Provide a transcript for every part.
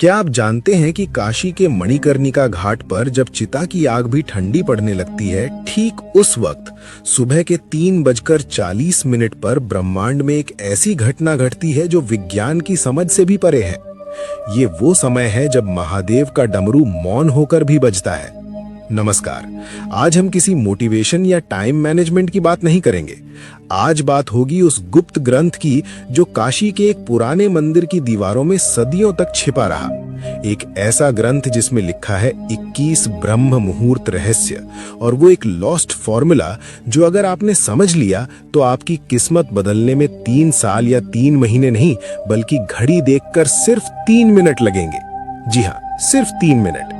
क्या आप जानते हैं कि काशी के मणिकर्णिका घाट पर जब चिता की आग भी ठंडी पड़ने लगती है, ठीक उस वक्त सुबह के 3:40 पर ब्रह्मांड में एक ऐसी घटना घटती है जो विज्ञान की समझ से भी परे है। ये वो समय है जब महादेव का डमरू मौन होकर भी बजता है। नमस्कार, आज हम किसी मोटिवेशन या टाइम मैनेजमेंट की बात नहीं करेंगे। आज बात होगी उस गुप्त ग्रंथ की जो काशी के एक पुराने मंदिर की दीवारों में सदियों तक छिपा रहा। एक ऐसा ग्रंथ जिसमें लिखा है 21 ब्रह्म मुहूर्त रहस्य, और वो एक लॉस्ट फॉर्मूला जो अगर आपने समझ लिया तो आपकी किस्मत बदलने में 3 साल या 3 महीने नहीं बल्कि घड़ी देखकर सिर्फ 3 मिनट लगेंगे। जी हाँ, सिर्फ 3 मिनट।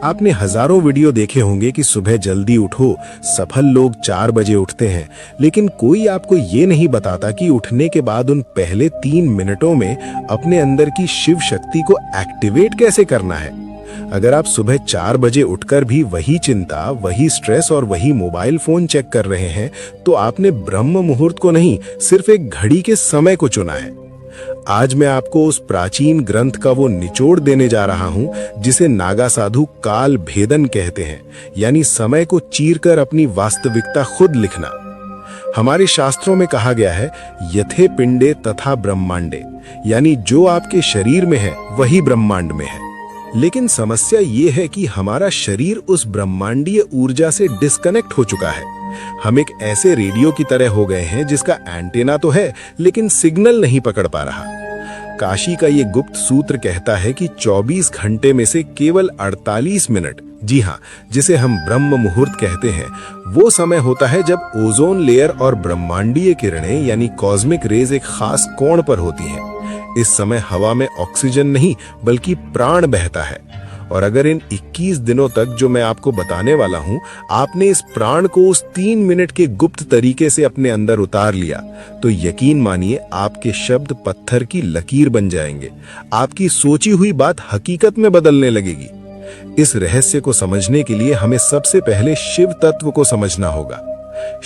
आपने हजारों वीडियो देखे होंगे कि सुबह जल्दी उठो, सफल लोग 4 बजे उठते हैं, लेकिन कोई आपको ये नहीं बताता कि उठने के बाद उन पहले 3 मिनटों में अपने अंदर की शिव शक्ति को एक्टिवेट कैसे करना है। अगर आप सुबह 4 बजे उठकर भी वही चिंता, वही स्ट्रेस और वही मोबाइल फोन चेक कर रहे हैं, तो आपने ब्रह्म मुहूर्त को नहीं, सिर्फ एक घड़ी के समय को चुना है। आज मैं आपको उस प्राचीन ग्रंथ का वो निचोड़ देने जा रहा हूं जिसे नागा साधु काल भेदन कहते हैं, यानी समय को चीरकर अपनी वास्तविकता खुद लिखना। हमारे शास्त्रों में कहा गया है, यथे पिंडे तथा ब्रह्मांडे, यानी जो आपके शरीर में है वही ब्रह्मांड में है। लेकिन समस्या ये है कि हमारा शरीर उस ब्रह्मांडीय ऊर्जा से डिस्कनेक्ट हो चुका है। हम एक ऐसे रेडियो की तरह हो गए हैं जिसका एंटेना तो है लेकिन सिग्नल नहीं पकड़ पा रहा। काशी का ये गुप्त सूत्र कहता है कि 24 घंटे में से केवल 48 मिनट, जी हाँ, जिसे हम ब्रह्म मुहूर्त कहते हैं, वो समय होता है जब ओजोन लेयर और ब्रह्मांडीय किरणें यानी कॉस्मिक रेज एक खास कोण पर होती हैं। इस समय हवा में ऑक्सीजन नहीं बल्कि प्राण बहता है। और अगर इन 21 दिनों तक जो मैं आपको बताने वाला हूं, आपने इस प्राण को उस 3 मिनट के गुप्त तरीके से अपने अंदर उतार लिया, तो यकीन मानिए आपके शब्द पत्थर की लकीर बन जाएंगे। आपकी सोची हुई बात हकीकत में बदलने लगेगी। इस रहस्य को समझने के लिए हमें सबसे पहले शिव तत्व को समझना होगा।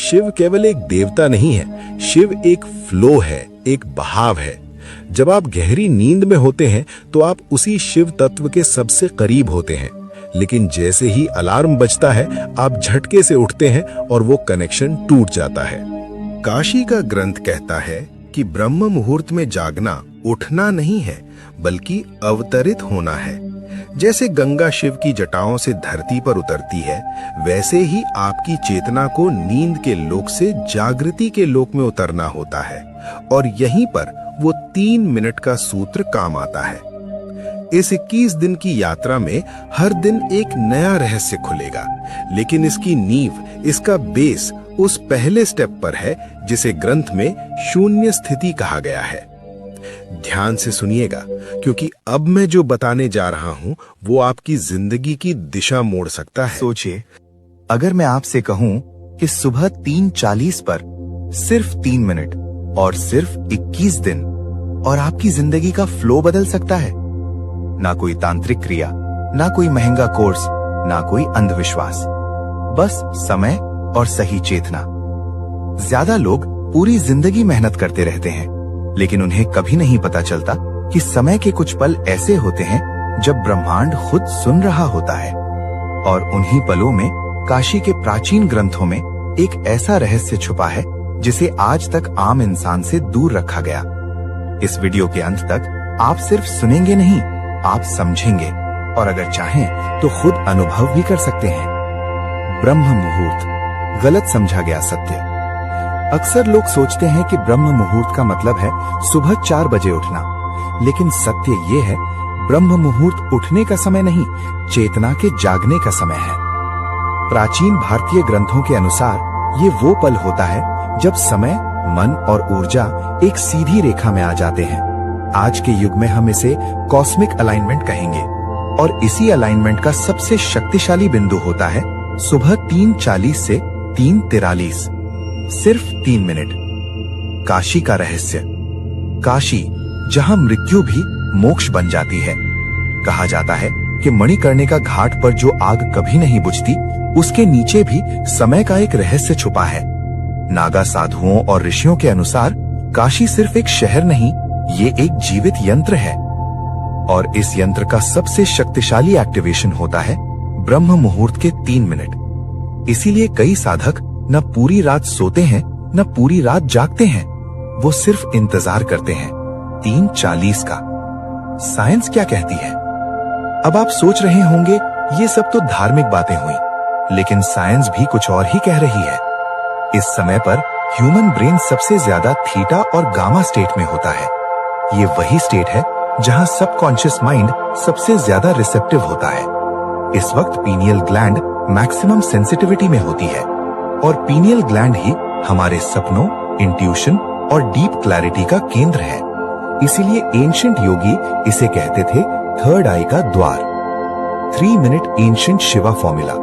शिव केवल एक देवता नहीं है, शिव एक फ्लो है, एक बहाव है। जब आप गहरी नींद में होते हैं तो आप उसी शिव तत्व के सबसे करीब होते हैं, लेकिन जैसे ही अलार्म बजता है आप झटके से उठते हैं और वो कनेक्शन टूट जाता है। काशी का ग्रंथ कहता है कि ब्रह्म मुहूर्त में जागना उठना नहीं है बल्कि अवतरित होना है। जैसे गंगा शिव की जटाओं से धरती पर उतरती है, वैसे ही आपकी चेतना को नींद के लोक से जागृति के लोक में उतरना होता है, और यहीं पर वो 3 मिनट का सूत्र काम आता है। इस 21 दिन की यात्रा में हर दिन एक नया रहस्य खुलेगा, लेकिन इसकी नींव, इसका बेस उस पहले स्टेप पर है जिसे ग्रंथ में शून्य स्थिति कहा गया है। ध्यान से सुनिएगा, क्योंकि अब मैं जो बताने जा रहा हूं वो आपकी जिंदगी की दिशा मोड़ सकता है। सोचिए, अगर मैं आपसे कहूं कि सुबह 3:40 पर सिर्फ 3 मिनट और सिर्फ 21 दिन और आपकी जिंदगी का फ्लो बदल सकता है। ना कोई तांत्रिक क्रिया, ना कोई महंगा कोर्स, ना कोई अंधविश्वास, बस समय और सही चेतना। ज्यादा लोग पूरी जिंदगी मेहनत करते रहते हैं, लेकिन उन्हें कभी नहीं पता चलता कि समय के कुछ पल ऐसे होते हैं जब ब्रह्मांड खुद सुन रहा होता है। और उन्हीं पलों में काशी के प्राचीन ग्रंथों में एक ऐसा रहस्य छुपा है जिसे आज तक आम इंसान से दूर रखा गया। इस वीडियो के अंत तक आप सिर्फ सुनेंगे नहीं, आप समझेंगे, और अगर चाहें तो खुद अनुभव भी कर सकते हैं। ब्रह्म मुहूर्त, गलत समझा गया सत्य। अक्सर लोग सोचते हैं कि ब्रह्म मुहूर्त का मतलब है सुबह 4 बजे उठना, लेकिन सत्य ये है, ब्रह्म मुहूर्त उठने का समय नहीं, चेतना के जागने का समय है। प्राचीन भारतीय ग्रंथों के अनुसार ये वो पल होता है जब समय, मन और ऊर्जा एक सीधी रेखा में आ जाते हैं। आज के युग में हम इसे कॉस्मिक अलाइनमेंट कहेंगे, और इसी अलाइनमेंट का सबसे शक्तिशाली बिंदु होता है सुबह 3:40 से 3:43, सिर्फ 3 मिनट। काशी का रहस्य। काशी, जहां मृत्यु भी मोक्ष बन जाती है। कहा जाता है कि मणिकर्णिका घाट पर जो आग कभी नहीं बुझती, उसके नीचे भी समय का एक रहस्य छुपा है। नागा साधुओं और ऋषियों के अनुसार काशी सिर्फ एक शहर नहीं, ये एक जीवित यंत्र है। और इस यंत्र का सबसे शक्तिशाली एक्टिवेशन होता है ब्रह्म मुहूर्त के 3 मिनट। इसीलिए कई साधक न पूरी रात सोते हैं न पूरी रात जागते हैं, वो सिर्फ इंतजार करते हैं 3:40 का। साइंस क्या कहती है? अब आप सोच रहे होंगे ये सब तो धार्मिक बातें हुई, लेकिन साइंस भी कुछ और ही कह रही है। इस समय पर ह्यूमन ब्रेन सबसे ज्यादा थीटा और गामा स्टेट में होता है। ये वही स्टेट है जहां सबकॉन्शियस माइंड सबसे ज्यादा रिसेप्टिव होता है। इस वक्त पीनियल ग्लैंड मैक्सिमम सेंसिटिविटी में होती है और पीनियल ग्लैंड ही हमारे सपनों, इंट्यूशन और डीप क्लैरिटी का केंद्र है। इसीलिए एंशिएंट योगी इसे कहते थे थर्ड आई का द्वार। 3 मिनट एंशिएंट शिवा फॉर्मूला।